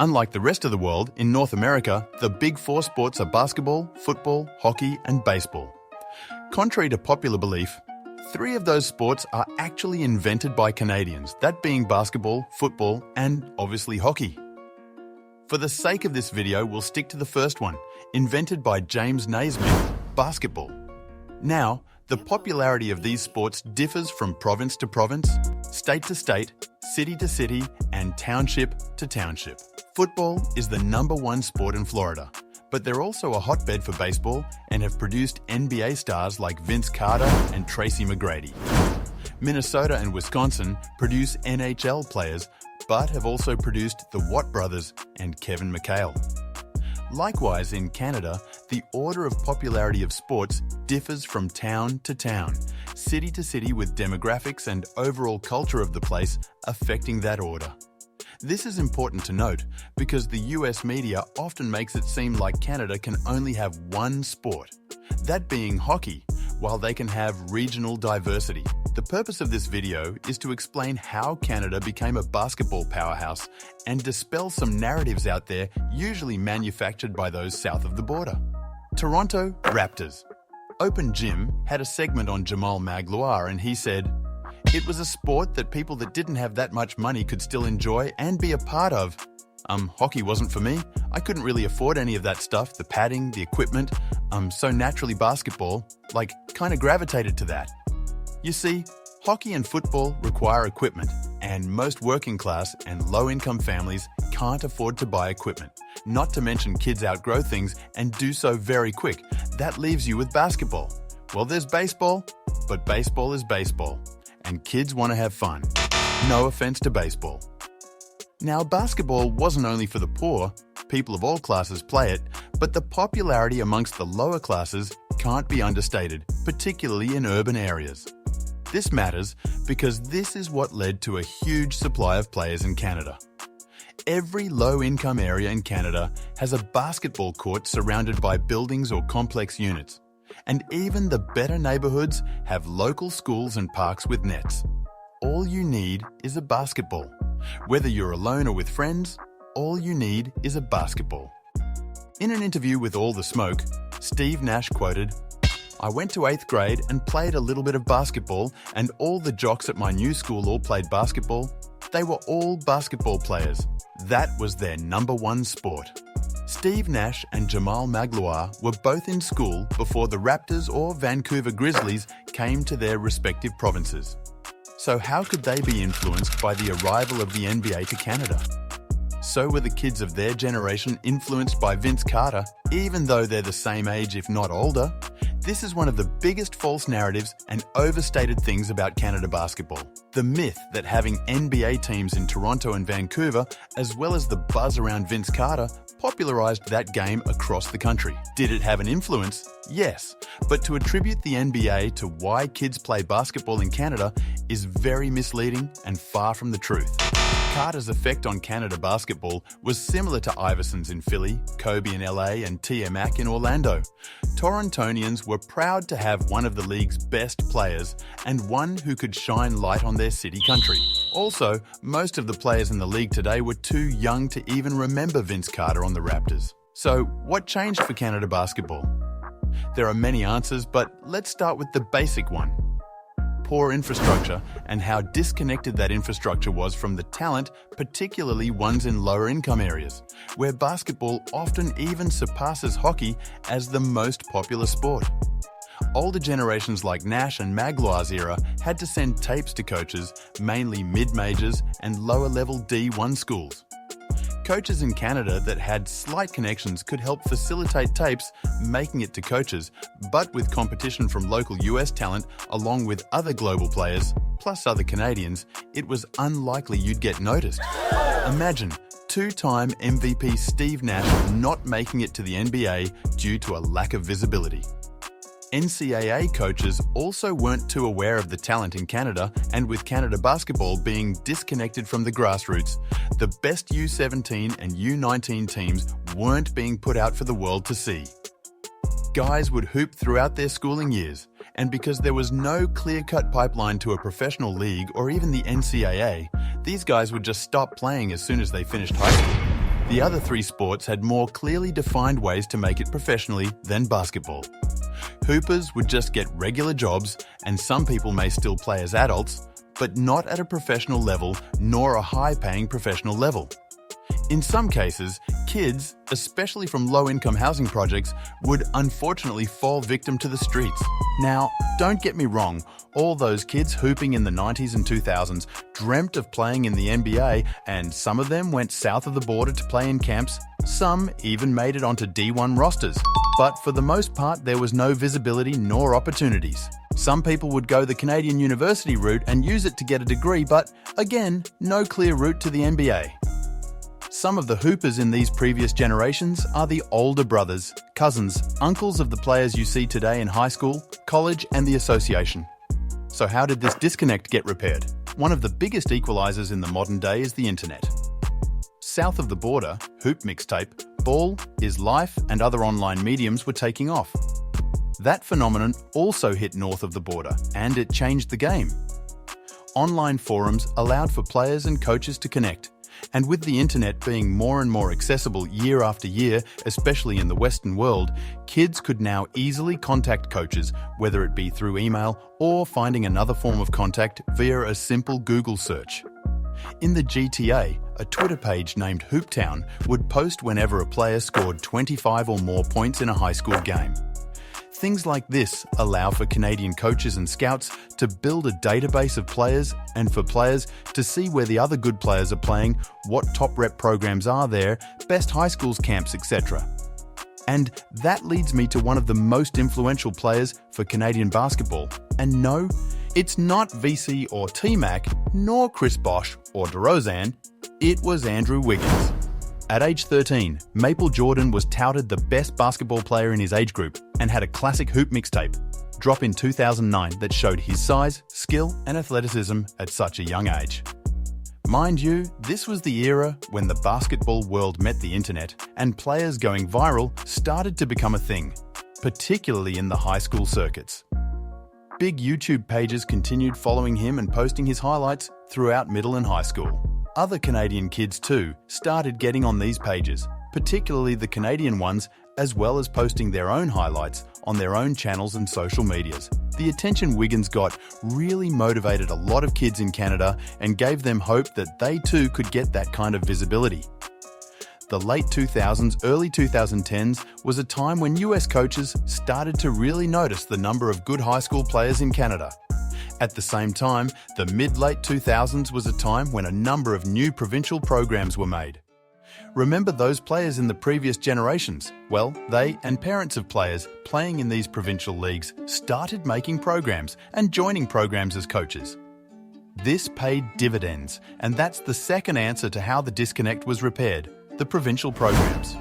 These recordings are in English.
Unlike the rest of the world, in North America, the big four sports are basketball, football, hockey, and baseball. Contrary to popular belief, 3 of those sports are actually invented by Canadians, that being basketball, football, and obviously hockey. For the sake of this video, we'll stick to the first one, invented by James Naismith, basketball. Now, the popularity of these sports differs from province to province, state to state, city to city, and township to township. Football is the #1 sport in Florida, but they're also a hotbed for baseball and have produced NBA stars like Vince Carter and Tracy McGrady. Minnesota and Wisconsin produce NHL players, but have also produced the Watt brothers and Kevin McHale. Likewise, in Canada, the order of popularity of sports differs from town to town, city to city, with demographics and overall culture of the place affecting that order. This is important to note because the US media often makes it seem like Canada can only have one sport, that being hockey, while they can have regional diversity. The purpose of this video is to explain how Canada became a basketball powerhouse and dispel some narratives out there usually manufactured by those south of the border. Toronto Raptors. Open Gym had a segment on Jamal Magloire, and he said, "It was a sport that people that didn't have that much money could still enjoy and be a part of. Hockey wasn't for me. I couldn't really afford any of that stuff, the padding, the equipment. So naturally basketball, kind of gravitated to that." You see, hockey and football require equipment, and most working class and low-income families can't afford to buy equipment. Not to mention kids outgrow things and do so very quick. That leaves you with basketball. Well, there's baseball, but baseball is baseball, and kids want to have fun. No offense to baseball. Now, basketball wasn't only for the poor, people of all classes play it, but the popularity amongst the lower classes can't be understated, particularly in urban areas. This matters because this is what led to a huge supply of players in Canada. Every low-income area in Canada has a basketball court surrounded by buildings or complex units, and even the better neighbourhoods have local schools and parks with nets. All you need is a basketball. Whether you're alone or with friends, all you need is a basketball. In an interview with All the Smoke, Steve Nash quoted, "I went to 8th grade and played a little bit of basketball, and all the jocks at my new school all played basketball. They were all basketball players. That was their #1 sport." Steve Nash and Jamal Magloire were both in school before the Raptors or Vancouver Grizzlies came to their respective provinces. So how could they be influenced by the arrival of the NBA to Canada? So were the kids of their generation influenced by Vince Carter, even though they're the same age if not older? This is one of the biggest false narratives and overstated things about Canada basketball. The myth that having NBA teams in Toronto and Vancouver, as well as the buzz around Vince Carter, popularized that game across the country. Did it have an influence? Yes, but to attribute the NBA to why kids play basketball in Canada is very misleading and far from the truth. Carter's effect on Canada basketball was similar to Iverson's in Philly, Kobe in LA, and T.M.A.C. in Orlando. Torontonians were proud to have one of the league's best players and one who could shine light on their city country. Also, most of the players in the league today were too young to even remember Vince Carter on the Raptors. So, what changed for Canada basketball? There are many answers, but let's start with the basic one. Poor infrastructure, and how disconnected that infrastructure was from the talent, particularly ones in lower income areas, where basketball often even surpasses hockey as the most popular sport. Older generations like Nash and Magloire's era had to send tapes to coaches, mainly mid-majors and lower-level D1 schools. Coaches in Canada that had slight connections could help facilitate tapes making it to coaches, but with competition from local US talent along with other global players, plus other Canadians, it was unlikely you'd get noticed. Imagine two-time MVP Steve Nash not making it to the NBA due to a lack of visibility. NCAA coaches also weren't too aware of the talent in Canada, and with Canada basketball being disconnected from the grassroots, the best U17 and U19 teams weren't being put out for the world to see. Guys would hoop throughout their schooling years, and because there was no clear-cut pipeline to a professional league or even the NCAA, these guys would just stop playing as soon as they finished high school. The other three sports had more clearly defined ways to make it professionally than basketball. Hoopers would just get regular jobs, and some people may still play as adults, but not at a professional level nor a high-paying professional level. In some cases, kids, especially from low-income housing projects, would unfortunately fall victim to the streets. Now, don't get me wrong, all those kids hooping in the 90s and 2000s dreamt of playing in the NBA, and some of them went south of the border to play in camps. Some even made it onto D1 rosters. But for the most part, there was no visibility nor opportunities. Some people would go the Canadian university route and use it to get a degree, but again, no clear route to the NBA. Some of the hoopers in these previous generations are the older brothers, cousins, uncles of the players you see today in high school, college, and the association. So how did this disconnect get repaired? One of the biggest equalizers in the modern day is the internet. South of the border, Hoop Mixtape, Ball, Is Life, and other online mediums were taking off. That phenomenon also hit north of the border, and it changed the game. Online forums allowed for players and coaches to connect. And with the internet being more and more accessible year after year, especially in the Western world, kids could now easily contact coaches, whether it be through email or finding another form of contact via a simple Google search. In the GTA, a Twitter page named Hooptown would post whenever a player scored 25 or more points in a high school game. Things like this allow for Canadian coaches and scouts to build a database of players and for players to see where the other good players are playing, what top rep programs are there, best high schools camps, etc. And that leads me to one of the most influential players for Canadian basketball. And no, it's not VC or T-Mac, nor Chris Bosh or DeRozan, it was Andrew Wiggins. At age 13, Maple Jordan was touted the best basketball player in his age group and had a classic Hoop Mixtape drop in 2009 that showed his size, skill, and athleticism at such a young age. Mind you, this was the era when the basketball world met the internet and players going viral started to become a thing, particularly in the high school circuits. Big YouTube pages continued following him and posting his highlights throughout middle and high school. Other Canadian kids too started getting on these pages, particularly the Canadian ones, as well as posting their own highlights on their own channels and social medias. The attention Wiggins got really motivated a lot of kids in Canada and gave them hope that they too could get that kind of visibility. The late 2000s, early 2010s was a time when US coaches started to really notice the number of good high school players in Canada. At the same time, the mid-late 2000s was a time when a number of new provincial programs were made. Remember those players in the previous generations? Well, they and parents of players playing in these provincial leagues started making programs and joining programs as coaches. This paid dividends, and that's the second answer to how the disconnect was repaired: the provincial programs.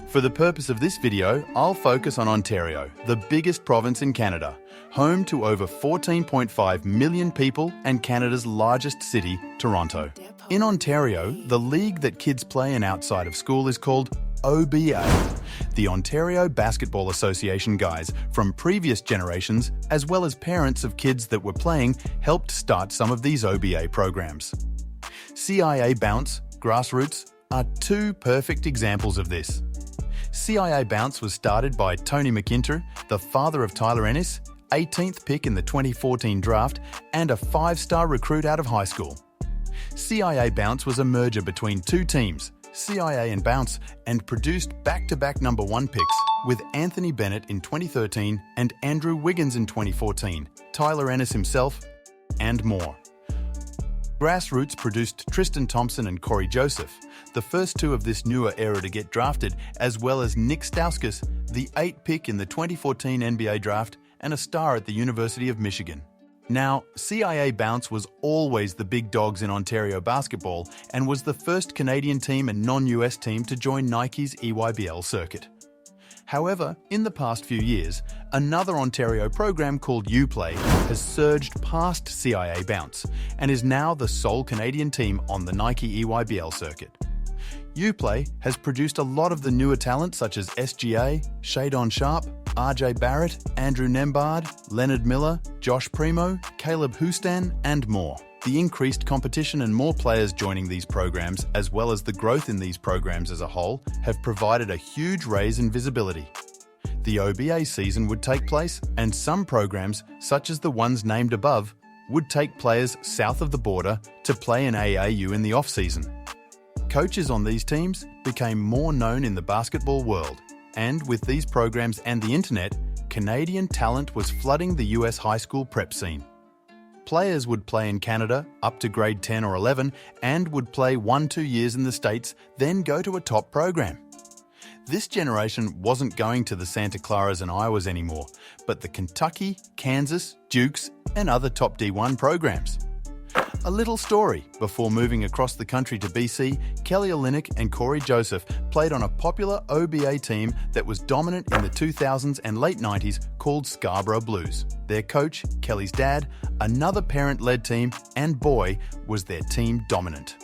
For the purpose of this video, I'll focus on Ontario, the biggest province in Canada, home to over 14.5 million people and Canada's largest city, Toronto. In Ontario, the league that kids play in outside of school is called OBA. The Ontario Basketball Association guys from previous generations, as well as parents of kids that were playing, helped start some of these OBA programs. CIA Bounce, Grassroots, are two perfect examples of this. CIA Bounce was started by Tony McIntyre, the father of Tyler Ennis, 18th pick in the 2014 draft, and a 5-star recruit out of high school. CIA Bounce was a merger between two teams, CIA and Bounce, and produced back-to-back number 1 picks with Anthony Bennett in 2013 and Andrew Wiggins in 2014, Tyler Ennis himself, and more. Grassroots produced Tristan Thompson and Corey Joseph, the first two of this newer era to get drafted, as well as Nick Stauskas, the 8th pick in the 2014 NBA draft and a star at the University of Michigan. Now, CIA Bounce was always the big dogs in Ontario basketball and was the first Canadian team and non-US team to join Nike's EYBL circuit. However, in the past few years, another Ontario program called UPlay has surged past CIA Bounce and is now the sole Canadian team on the Nike EYBL circuit. UPlay has produced a lot of the newer talent such as SGA, Shadon Sharp, RJ Barrett, Andrew Nembhard, Leonard Miller, Josh Primo, Caleb Houstan, and more. The increased competition and more players joining these programs, as well as the growth in these programs as a whole, have provided a huge raise in visibility. The OBA season would take place, and some programs, such as the ones named above, would take players south of the border to play in AAU in the off-season. Coaches on these teams became more known in the basketball world, and with these programs and the internet, Canadian talent was flooding the US high school prep scene. Players would play in Canada up to grade 10 or 11 and would play 1-2 years in the States, then go to a top program. This generation wasn't going to the Santa Claras and Iowas anymore, but the Kentucky, Kansas, Dukes, and other top D1 programs. A little story: before moving across the country to BC, Kelly Olynyk and Corey Joseph played on a popular OBA team that was dominant in the 2000s and late 90s called Scarborough Blues. Their coach, Kelly's dad, another parent-led team, and boy, was their team dominant.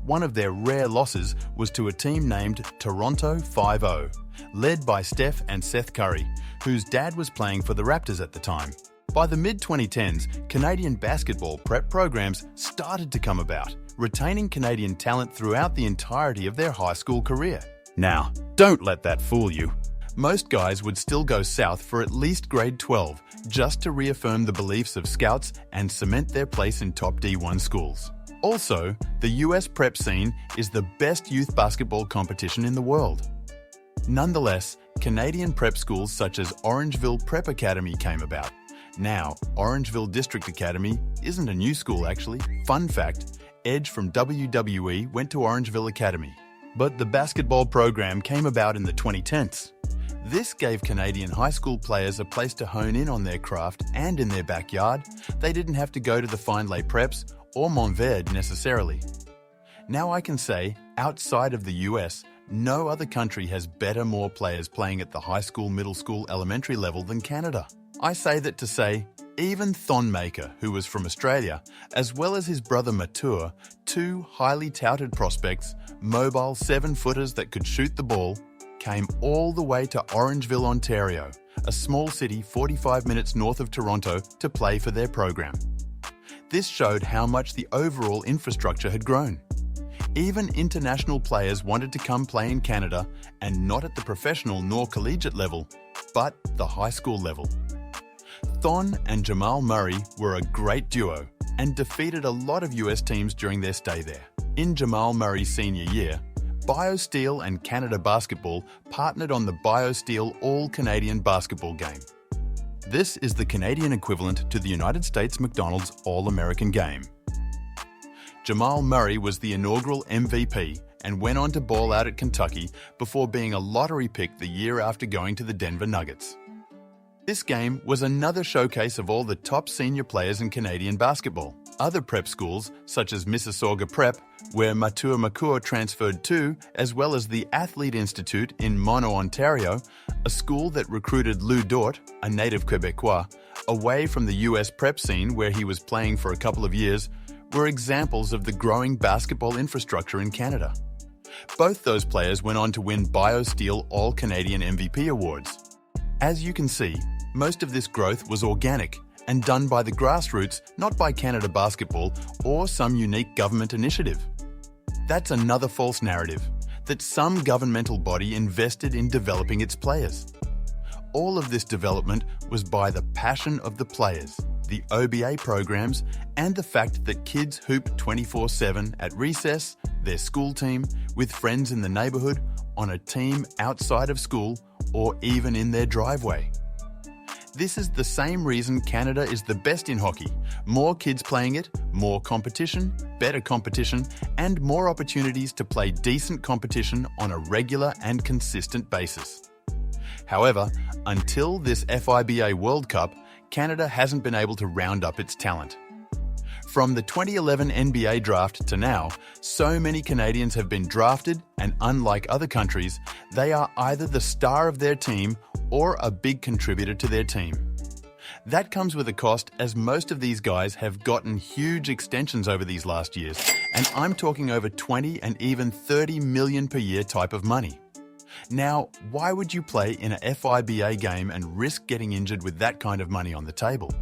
One of their rare losses was to a team named Toronto 5-0, led by Steph and Seth Curry, whose dad was playing for the Raptors at the time. By the mid-2010s, Canadian basketball prep programs started to come about, retaining Canadian talent throughout the entirety of their high school career. Now, don't let that fool you. Most guys would still go south for at least grade 12, just to reaffirm the beliefs of scouts and cement their place in top D1 schools. Also, the US prep scene is the best youth basketball competition in the world. Nonetheless, Canadian prep schools such as Orangeville Prep Academy came about. Now, Orangeville District Academy isn't a new school actually. Fun fact, Edge from WWE went to Orangeville Academy. But the basketball program came about in the 2010s. This gave Canadian high school players a place to hone in on their craft, and in their backyard, they didn't have to go to the Fine Lay Preps or Montverde necessarily. Now I can say, outside of the US, no other country has more players playing at the high school, middle school, elementary level than Canada. I say that to say, even Thonmaker, who was from Australia, as well as his brother Matur, two highly touted prospects, mobile 7-footers that could shoot the ball, came all the way to Orangeville, Ontario, a small city 45 minutes north of Toronto, to play for their program. This showed how much the overall infrastructure had grown. Even international players wanted to come play in Canada, and not at the professional nor collegiate level, but the high school level. Thon and Jamal Murray were a great duo and defeated a lot of US teams during their stay there. In Jamal Murray's senior year, BioSteel and Canada Basketball partnered on the BioSteel All-Canadian Basketball game. This is the Canadian equivalent to the United States McDonald's All-American Game. Jamal Murray was the inaugural MVP and went on to ball out at Kentucky before being a lottery pick the year after going to the Denver Nuggets. This game was another showcase of all the top senior players in Canadian basketball. Other prep schools, such as Mississauga Prep, where Matur Makur transferred to, as well as the Athlete Institute in Mono, Ontario, a school that recruited Lou Dort, a native Quebecois, away from the US prep scene where he was playing for a couple of years, were examples of the growing basketball infrastructure in Canada. Both those players went on to win BioSteel All-Canadian MVP awards. As you can see, most of this growth was organic and done by the grassroots, not by Canada Basketball or some unique government initiative. That's another false narrative, that some governmental body invested in developing its players. All of this development was by the passion of the players, the OBA programs, and the fact that kids hoop 24/7 at recess, their school team, with friends in the neighbourhood, on a team outside of school, or even in their driveway. This is the same reason Canada is the best in hockey. More kids playing it, more competition, better competition, and more opportunities to play decent competition on a regular and consistent basis. However, until this FIBA World Cup, Canada hasn't been able to round up its talent. From the 2011 NBA draft to now, so many Canadians have been drafted, and unlike other countries, they are either the star of their team or a big contributor to their team. That comes with a cost, as most of these guys have gotten huge extensions over these last years, and I'm talking over 20 and even 30 million per year type of money. Now, why would you play in a FIBA game and risk getting injured with that kind of money on the table?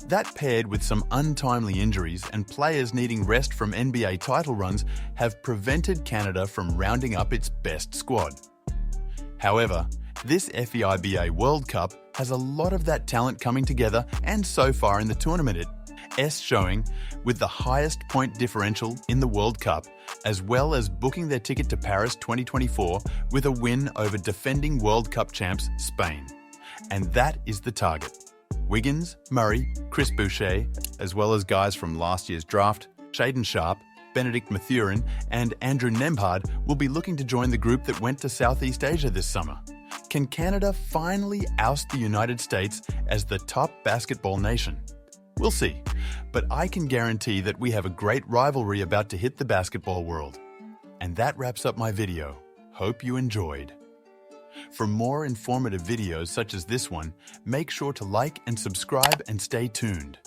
That paired with some untimely injuries and players needing rest from NBA title runs have prevented Canada from rounding up its best squad. However, this FEIBA World Cup has a lot of that talent coming together, and so far in the tournament it's showing with the highest point differential in the World Cup, as well as booking their ticket to Paris 2024 with a win over defending World Cup champs Spain. And that is the target. Wiggins, Murray, Chris Boucher, as well as guys from last year's draft, Shaden Sharp, Benedict Mathurin and Andrew Nembhard will be looking to join the group that went to Southeast Asia this summer. Can Canada finally oust the United States as the top basketball nation? We'll see, but I can guarantee that we have a great rivalry about to hit the basketball world. And that wraps up my video. Hope you enjoyed. For more informative videos such as this one, make sure to like and subscribe and stay tuned.